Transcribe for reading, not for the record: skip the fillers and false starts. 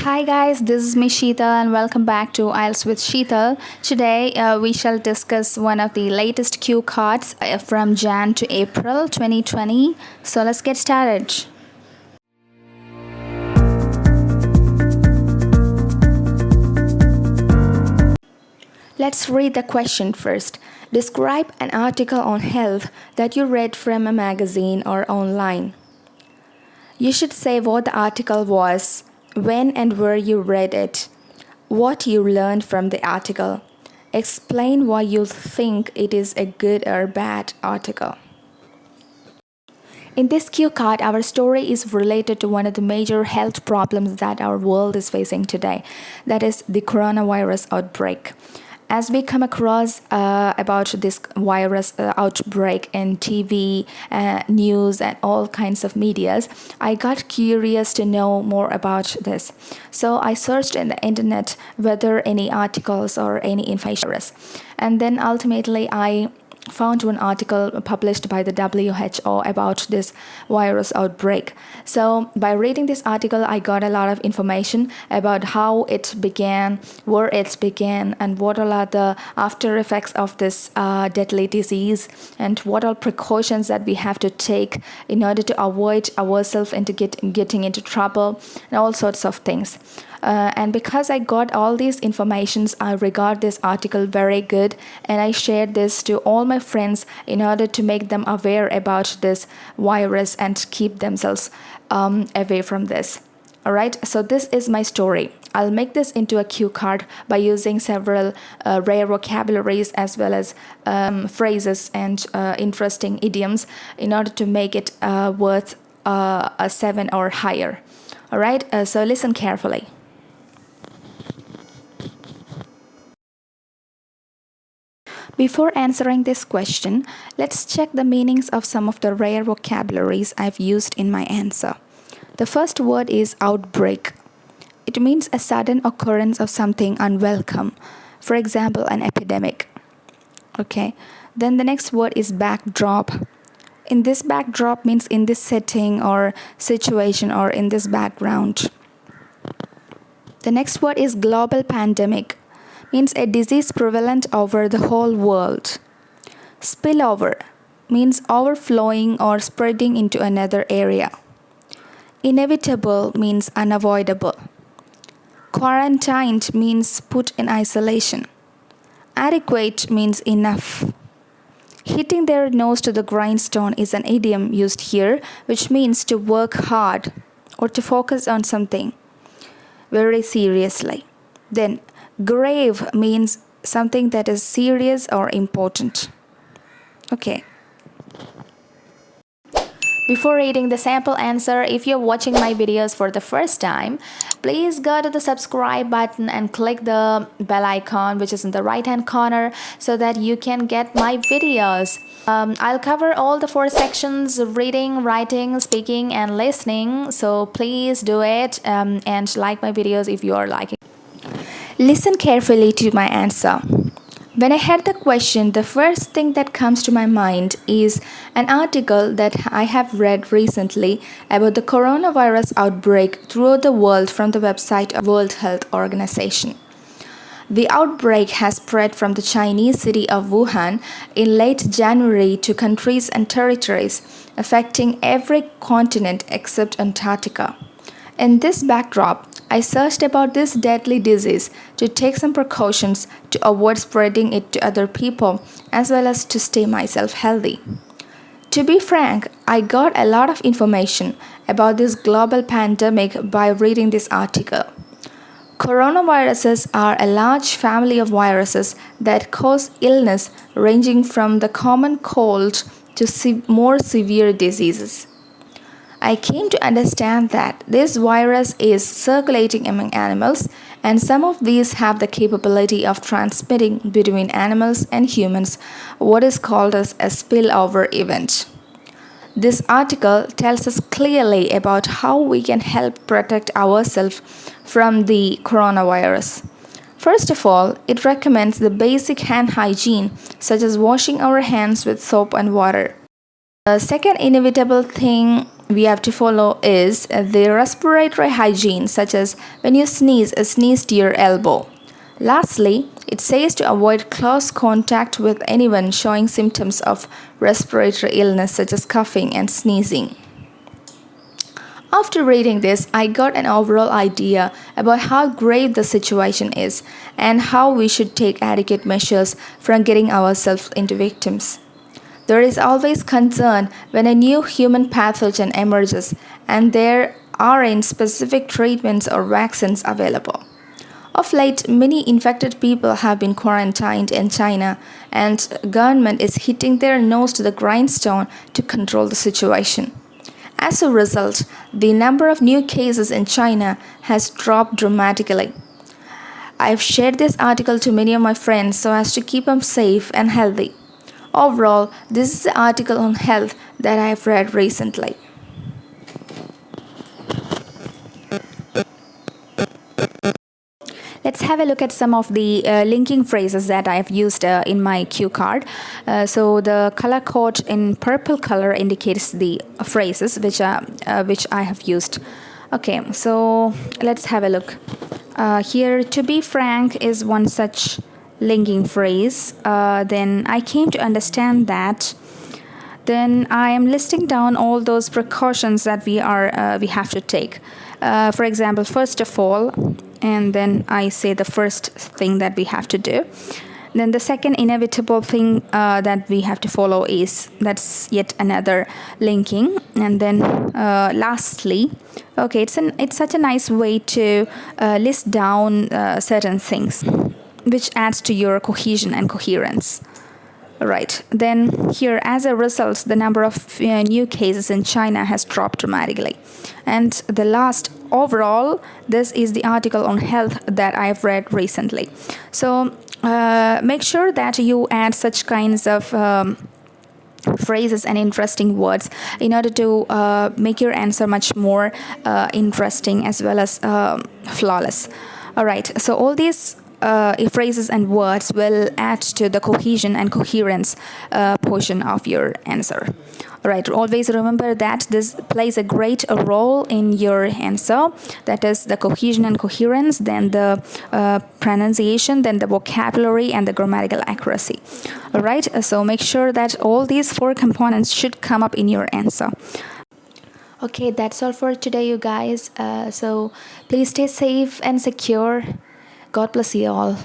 Hi guys, this is me Sheethal and welcome back to Ielts with Sheethal. Today we shall discuss one of the latest cue cards from Jan to April 2020. So let's get started. Let's read the question first. Describe an article on health that you read from a magazine or online. You should say what the article was, when and where you read it, what you learned from the article. Explain why you think it is a good or bad article. In this cue card, our story is related to one of the major health problems that our world is facing today, that is the coronavirus outbreak. As we come across about this virus outbreak in TV, news, and all kinds of medias, I got curious to know more about this. So I searched in the internet whether any articles or any information, and then ultimately I found one article published by the WHO about this virus outbreak. So by reading this article, I got a lot of information about how it began, where it began, and what all are the after effects of this deadly disease, and what all precautions that we have to take in order to avoid ourselves into getting into trouble, and all sorts of things. And because I got all these informations, I regard this article very good, and I shared this to all my friends in order to make them aware about this virus and keep themselves away from this. Alright, so this is my story. I'll make this into a cue card by using several rare vocabularies as well as phrases and interesting idioms in order to make it worth a 7 or higher. Alright, so listen carefully. Before answering this question, let's check the meanings of some of the rare vocabularies I've used in my answer. The first word is outbreak. It means a sudden occurrence of something unwelcome, for example, an epidemic. Okay. Then the next word is backdrop. In this backdrop means in this setting or situation or in this background. The next word is global pandemic. Means a disease prevalent over the whole world. Spillover means overflowing or spreading into another area. Inevitable means unavoidable. Quarantined means put in isolation. Adequate means enough. Hitting their nose to the grindstone is an idiom used here, which means to work hard or to focus on something very seriously. Then grave means something that is serious or important. Okay. Before reading the sample answer, if you're watching my videos for the first time, please go to the subscribe button and click the bell icon which is in the right hand corner so that you can get my videos. I'll cover all the 4 sections: reading, writing, speaking, and listening. So please do it and like my videos if you are liking. Listen carefully to my answer. When I heard the question, the first thing that comes to my mind is an article that I have read recently about the coronavirus outbreak throughout the world from the website of World Health Organization. The outbreak has spread from the Chinese city of Wuhan in late January to countries and territories, affecting every continent except Antarctica. In this backdrop, I searched about this deadly disease to take some precautions to avoid spreading it to other people as well as to stay myself healthy. To be frank, I got a lot of information about this global pandemic by reading this article. Coronaviruses are a large family of viruses that cause illness ranging from the common cold to more severe diseases. I came to understand that this virus is circulating among animals, and some of these have the capability of transmitting between animals and humans, what is called as a spillover event. This article tells us clearly about how we can help protect ourselves from the coronavirus. First of all, it recommends the basic hand hygiene, such as washing our hands with soap and water. The second inevitable thing we have to follow is the respiratory hygiene, such as when you sneeze to your elbow. Lastly, it says to avoid close contact with anyone showing symptoms of respiratory illness such as coughing and sneezing. After reading this, I got an overall idea about how grave the situation is and how we should take adequate measures from getting ourselves into victims. There is always concern when a new human pathogen emerges and there aren't specific treatments or vaccines available. Of late, many infected people have been quarantined in China, and government is hitting their nose to the grindstone to control the situation. As a result, the number of new cases in China has dropped dramatically. I've shared this article to many of my friends so as to keep them safe and healthy. Overall, this is the article on health that I've read recently. Let's have a look at some of the linking phrases that I've used in my cue card. So the color code in purple color indicates the phrases which I have used. Okay, so let's have a look. Here, to be frank is one such linking phrase. Then I came to understand that. Then I am listing down all those precautions that we have to take. For example, first of all, and then I say the first thing that we have to do. Then the second inevitable thing that we have to follow is that's yet another linking. And then lastly, okay, it's such a nice way to list down certain things, which adds to your cohesion and coherence. Right. Then here, as a result, the number of new cases in China has dropped dramatically. And the last, overall, this is the article on health that I've read recently. So make sure that you add such kinds of phrases and interesting words in order to make your answer much more interesting as well as flawless. All right. So all these phrases and words will add to the cohesion and coherence portion of your answer. All right, always remember that this plays a great role in your answer. That is the cohesion and coherence, then the pronunciation, then the vocabulary, and the grammatical accuracy. All right, so make sure that all these four components should come up in your answer. Okay, that's all for today, you guys. So please stay safe and secure. God bless you all.